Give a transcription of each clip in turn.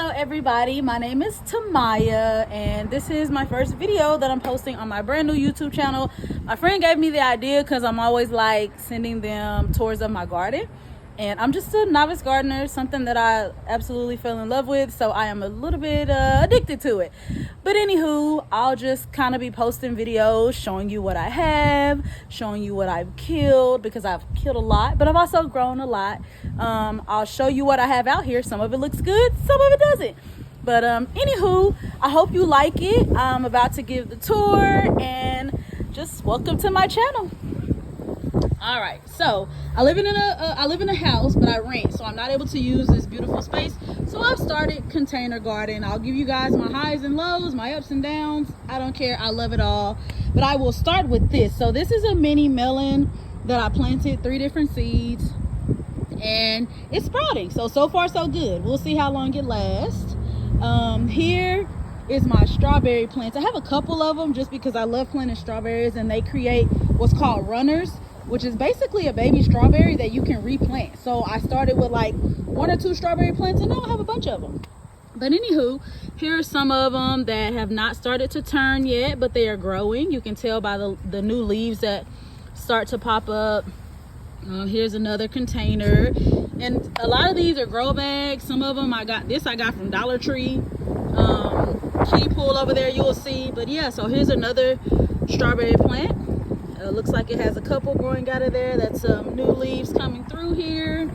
Hello everybody, my name is Tamaya and this is my first video that I'm posting on my brand new YouTube channel. My friend gave me the idea because I'm always like sending them tours of my garden, and I'm just a novice gardener, something that I absolutely fell in love with, so I am a little bit addicted to it. But anywho, I'll just kind of be posting videos showing you what I have, showing you what I've killed, because I've killed a lot, but I've also grown a lot. I'll show you what I have out here. Some of it looks good, some of it doesn't. But anywho, I hope you like it. I'm about to give the tour, and just welcome to my channel. All right, so I live in a house, but I rent, so I'm not able to use this beautiful space. So I've started container garden. I'll give you guys my highs and lows, my ups and downs. I don't care, I love it all. But I will start with this. So this is a mini melon that I planted 3 different seeds, and it's sprouting. So far so good. We'll see how long it lasts. Here is my strawberry plants. I have a couple of them just because I love planting strawberries, and they create what's called runners, which is basically a baby strawberry that you can replant. So I started with like 1 or 2 strawberry plants, and now I have a bunch of them. But anywho, here are some of them that have not started to turn yet, but they are growing. You can tell by the new leaves that start to pop up. Here's another container, and a lot of these are grow bags. Some of them I got from Dollar Tree. Key pool over there, you will see. But yeah, so here's another strawberry plant. Looks like it has a couple growing out of there. That's some new leaves coming through here.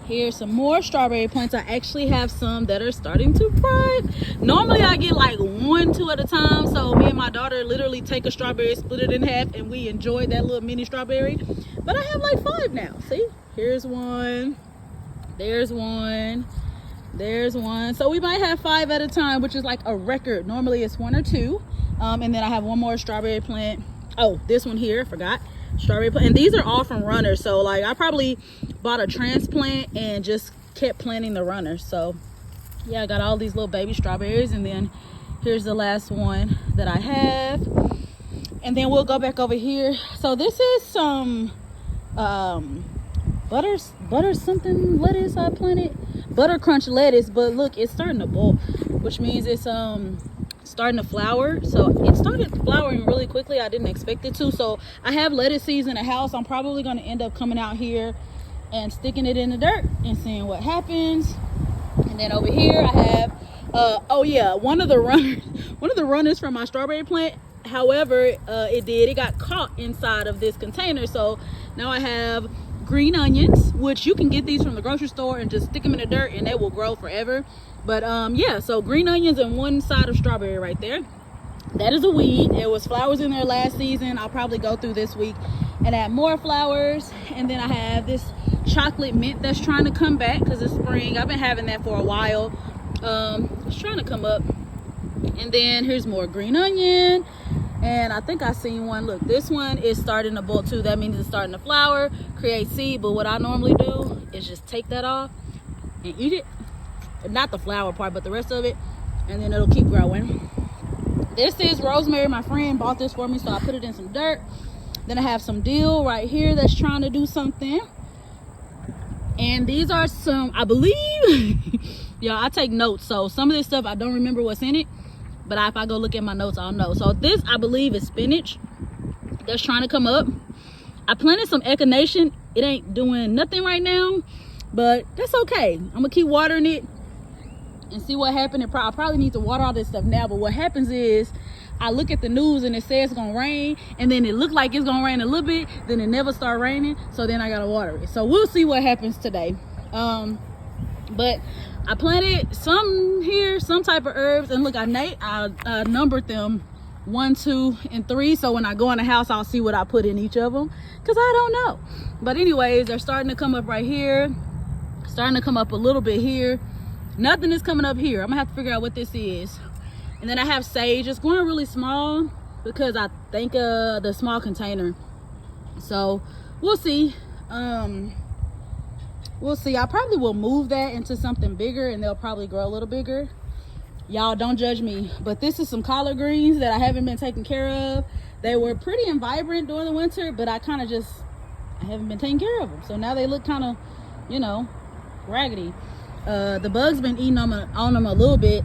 Here's some more strawberry plants. I actually have some that are starting to thrive. Normally I get like 1, 2 at a time. So me and my daughter literally take a strawberry, split it in half, and we enjoy that little mini strawberry. But I have like 5 now. See, here's one, there's one, there's one. So we might have 5 at a time, which is like a record. Normally it's 1 or 2. And then I have one more strawberry plant. Oh, this one here, I forgot. Strawberry plant. And these are all from runners. So like I probably bought a transplant and just kept planting the runners. So yeah, I got all these little baby strawberries, and then here's the last one that I have. And then we'll go back over here. So this is some butter something lettuce I planted. Butter crunch lettuce, but look, it's starting to bulk, which means it's starting to flower. So it started flowering really quickly. I didn't expect it to. So I have lettuce seeds in the house. I'm probably going to end up coming out here and sticking it in the dirt and seeing what happens. And then over here I have oh yeah, one of the runners from my strawberry plant. However, it got caught inside of this container. So now I have green onions, which you can get these from the grocery store and just stick them in the dirt and they will grow forever. But yeah, so green onions and one side of strawberry right there. That is a weed. There was flowers in there last season. I'll probably go through this week and add more flowers. And then I have this chocolate mint that's trying to come back because it's spring. I've been having that for a while. It's trying to come up. And then here's more green onion. And I think I seen one. Look, this one is starting to bolt too. That means it's starting to flower, create seed. But what I normally do is just take that off and eat it. Not the flower part, but the rest of it, and then it'll keep growing. This is rosemary. My friend bought this for me, so I put it in some dirt. Then I have some dill right here that's trying to do something. And these are some, I believe, yeah, I take notes, so some of this stuff I don't remember what's in it, but if I go look at my notes, I'll know. So this, I believe, is spinach that's trying to come up. I planted some echinacea. It ain't doing nothing right now, but that's okay. I'm gonna keep watering it and see what happened. I probably need to water all this stuff now, but what happens is I look at the news and it says it's gonna rain, and then it looked like it's gonna rain a little bit, then it never start raining, so then I gotta water it. So we'll see what happens today. But I planted some here, some type of herbs, and look, I numbered them 1, 2, and 3, so when I go in the house I'll see what I put in each of them, because I don't know. But anyways, they're starting to come up right here, starting to come up a little bit here. Nothing is coming up here. I'm gonna have to figure out what this is. And then I have sage. It's growing really small because I think the small container. So we'll see. We'll see. I probably will move that into something bigger and they'll probably grow a little bigger. Y'all don't judge me, but this is some collard greens that I haven't been taking care of. They were pretty and vibrant during the winter, but I haven't been taking care of them. So now they look kind of, you know, raggedy. The bugs been eating on them a little bit.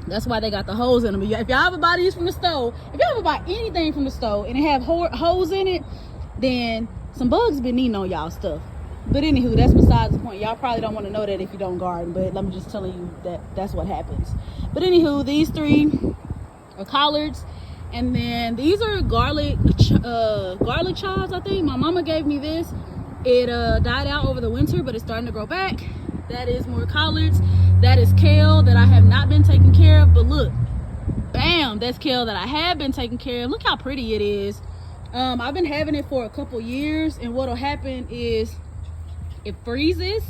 That's why they got the holes in them. If y'all ever buy these from the store, if y'all ever buy anything from the store and it have holes in it, then some bugs been eating on y'all stuff. But anywho, that's besides the point. Y'all probably don't want to know that if you don't garden, but let me just tell you that that's what happens. But anywho, these 3 are collards, and then these are garlic chives. I think my mama gave me this. It died out over the winter, but it's starting to grow back. That is more collards. That is kale that I have not been taking care of, but look, bam, that's kale that I have been taking care of. Look how pretty it is. I've been having it for a couple years, and what'll happen is it freezes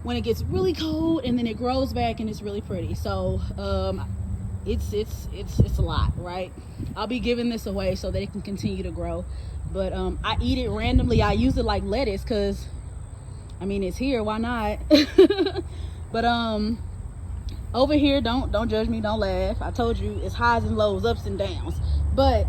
when it gets really cold, and then it grows back and it's really pretty. So it's a lot, right? I'll be giving this away so that it can continue to grow, but I eat it randomly. I use it like lettuce because I mean it's here, why not? But over here, don't judge me, don't laugh. I told you it's highs and lows, ups and downs. But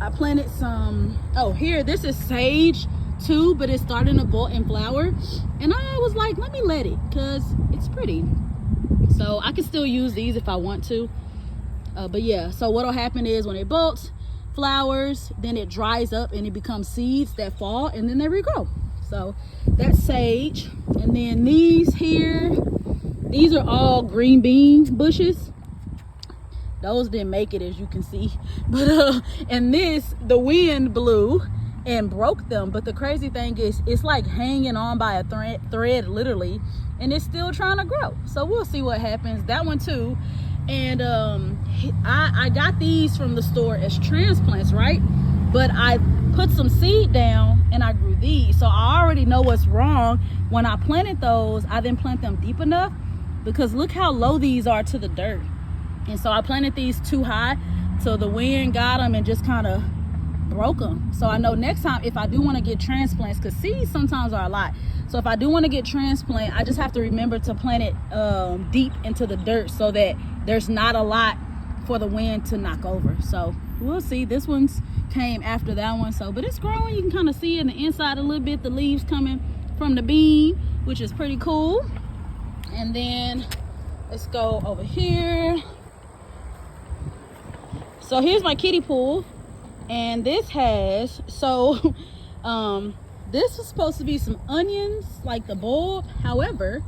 I planted some, oh here, this is sage too, but it's starting to bolt and flower, and I was like, let me let it because it's pretty. So I can still use these if I want to, but yeah, so what'll happen is when it bolts, flowers, then it dries up and it becomes seeds that fall and then they regrow. So that's sage. And then these here, these are all green bean bushes. Those didn't make it, as you can see, but and this, the wind blew and broke them. But the crazy thing is it's like hanging on by a thread literally, and it's still trying to grow. So we'll see what happens. That one too. And I got these from the store as transplants, right? But I put some seed down and I grew these, so I already know what's wrong. When I planted those, I didn't plant them deep enough, because look how low these are to the dirt. And so I planted these too high, so the wind got them and just kind of broke them. So I know next time if I do want to get transplants, because seeds sometimes are a lot, so if I do want to get transplant, I just have to remember to plant it deep into the dirt so that there's not a lot for the wind to knock over. So we'll see. This one's came after that one, so but it's growing. You can kind of see in the inside a little bit the leaves coming from the bean, which is pretty cool. And then let's go over here. So here's my kiddie pool, and this has, so this was supposed to be some onions, like the bulb. However,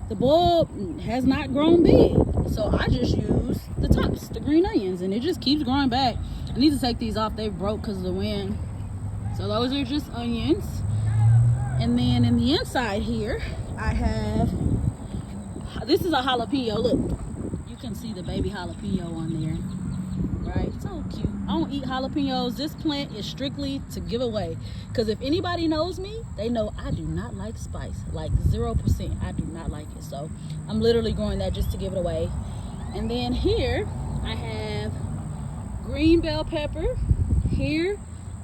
the bulb has not grown big, so I just use the tops, the green onions, and it just keeps growing back. I need to take these off, they broke because of the wind. So those are just onions. And then in the inside here, I have, this is a jalapeno. Look, you can see the baby jalapeno on there, right? So cute. I don't eat jalapenos. This plant is strictly to give away, because if anybody knows me, they know I do not like spice, like 0%. I do not like it, so I'm literally growing that just to give it away. And then here I have green bell pepper. Here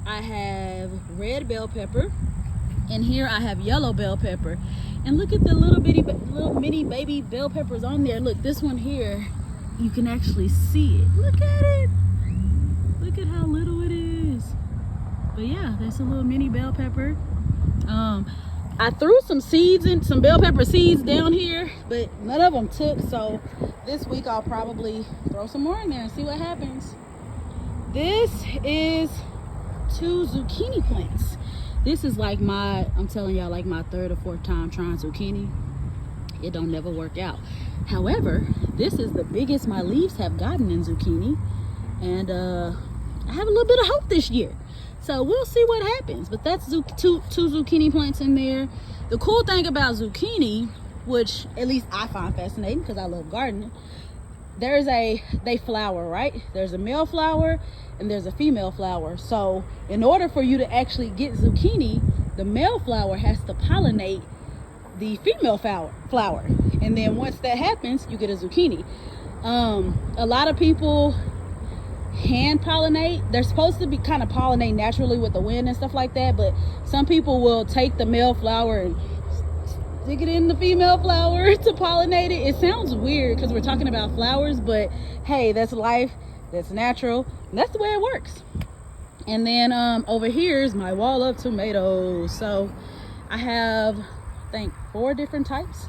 I have red bell pepper, and here I have yellow bell pepper. And look at the little mini baby bell peppers on there. Look, this one here, you can actually see it. Look at it. Look at how little it is. But yeah, that's a little mini bell pepper. I threw some seeds in, some bell pepper seeds down here, but none of them took. So this week I'll probably throw some more in there and see what happens. This is 2 zucchini plants. This is like my, I'm telling y'all, like my 3rd or 4th time trying zucchini. It don't never work out. However, this is the biggest my leaves have gotten in zucchini, and I have a little bit of hope this year. So we'll see what happens. But that's two zucchini plants in there. The cool thing about zucchini, which at least I find fascinating because I love gardening, they flower, right? There's a male flower and there's a female flower. So in order for you to actually get zucchini, the male flower has to pollinate the female flower. And then once that happens, you get a zucchini. A lot of people hand pollinate. They're supposed to be kind of pollinate naturally with the wind and stuff like that, but some people will take the male flower and stick it in the female flower to pollinate it. It sounds weird because we're talking about flowers, but hey, that's life, that's natural, and that's the way it works. And then over here is my wall of tomatoes. So I have, I think, 4 different types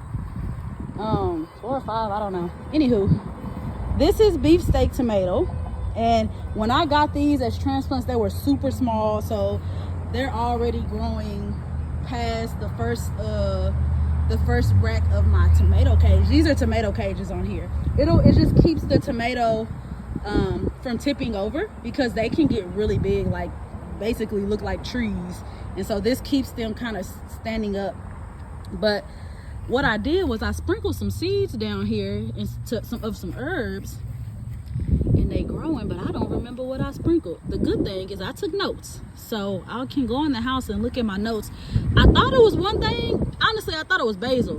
4 or 5, I don't know. Anywho, this is beefsteak tomato, and when I got these as transplants, they were super small, so they're already growing past the first rack of my tomato cage. These are tomato cages on here. It just keeps the tomato from tipping over, because they can get really big, like basically look like trees, and so this keeps them kind of standing up. But what I did was I sprinkled some seeds down here into some herbs, and they growing, but I don't remember what I sprinkled. The good thing is I took notes, so I can go in the house and look at my notes. I thought it was one thing. Honestly, I thought it was basil.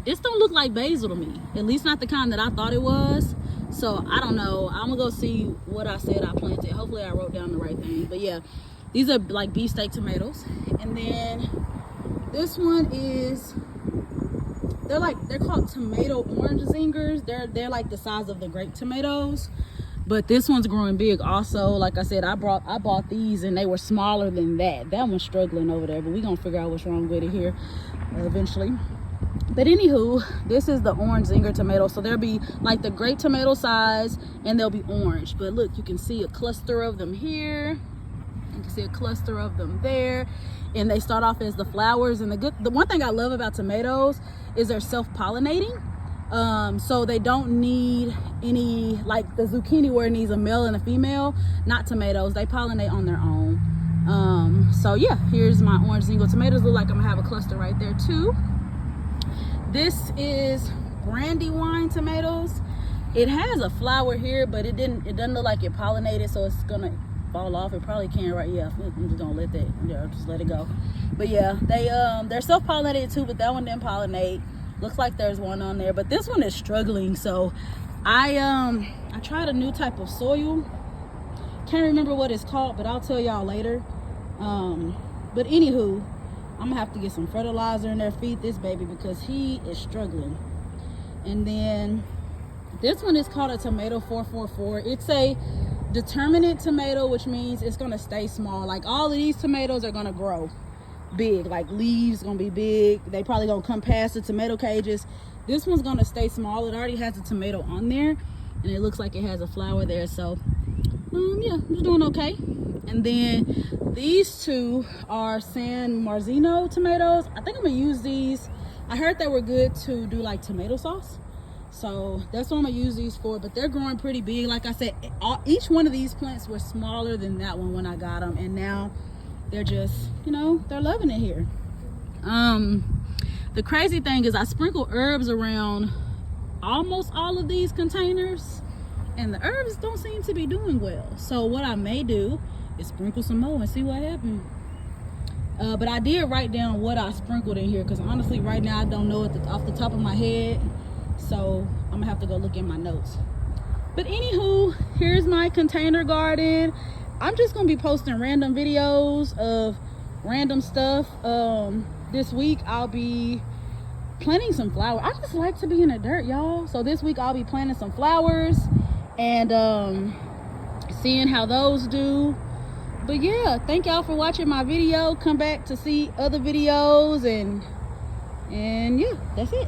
This don't look like basil to me, at least not the kind that I thought it was. So I don't know. I'm gonna go see what I said I planted. Hopefully I wrote down the right thing. But yeah, these are like beefsteak tomatoes. And then this one is, they're called tomato orange zingers. They're like the size of the grape tomatoes, but this one's growing big also. Like I said, I bought these and they were smaller than that. That one's struggling over there, but we're gonna figure out what's wrong with it here eventually. But anywho, this is the orange zinger tomato. So there'll be like the grape tomato size, and they'll be orange. But look, you can see a cluster of them here. You can see a cluster of them there. And they start off as the flowers. And the one thing I love about tomatoes is they're self-pollinating. So they don't need any, like the zucchini where it needs a male and a female. Not tomatoes, they pollinate on their own. So yeah, here's my orange zinger tomatoes. Look like I'm gonna have a cluster right there too. This is Brandywine tomatoes. It has a flower here, but it doesn't look like it pollinated, so it's gonna fall off. It probably can, right? Yeah, I'm just gonna let that, yeah, just let it go. But yeah, they're self-pollinated too, but that one didn't pollinate. Looks like there's one on there, but this one is struggling. So I tried a new type of soil. Can't remember what it's called, but I'll tell y'all later. But anywho, I'm gonna have to get some fertilizer in there, feed this baby, because he is struggling. And then this one is called a tomato 444. It's a determinate tomato, which means it's gonna stay small. Like all of these tomatoes are gonna grow big, like leaves gonna be big. They probably gonna come past the tomato cages. This one's gonna stay small. It already has a tomato on there, and it looks like it has a flower there. So yeah, I'm doing okay. And then these two are San Marzino tomatoes. I think I'm gonna use these. I heard they were good to do like tomato sauce, so that's what I'm gonna use these for. But they're growing pretty big. Like I said, each one of these plants were smaller than that one when I got them, and now they're just, you know, they're loving it here. The crazy thing is I sprinkle herbs around almost all of these containers, and the herbs don't seem to be doing well. So what I may do is sprinkle some more and see what happens. But I did write down what I sprinkled in here, because honestly right now I don't know it off the top of my head, so I'm gonna have to go look in my notes. But anywho, here's my container garden. I'm just gonna be posting random videos of random stuff. This week I'll be planting some flowers. I just like to be in the dirt, y'all. So this week I'll be planting some flowers and seeing how those do. But yeah, thank y'all for watching my video. Come back to see other videos, and yeah, that's it.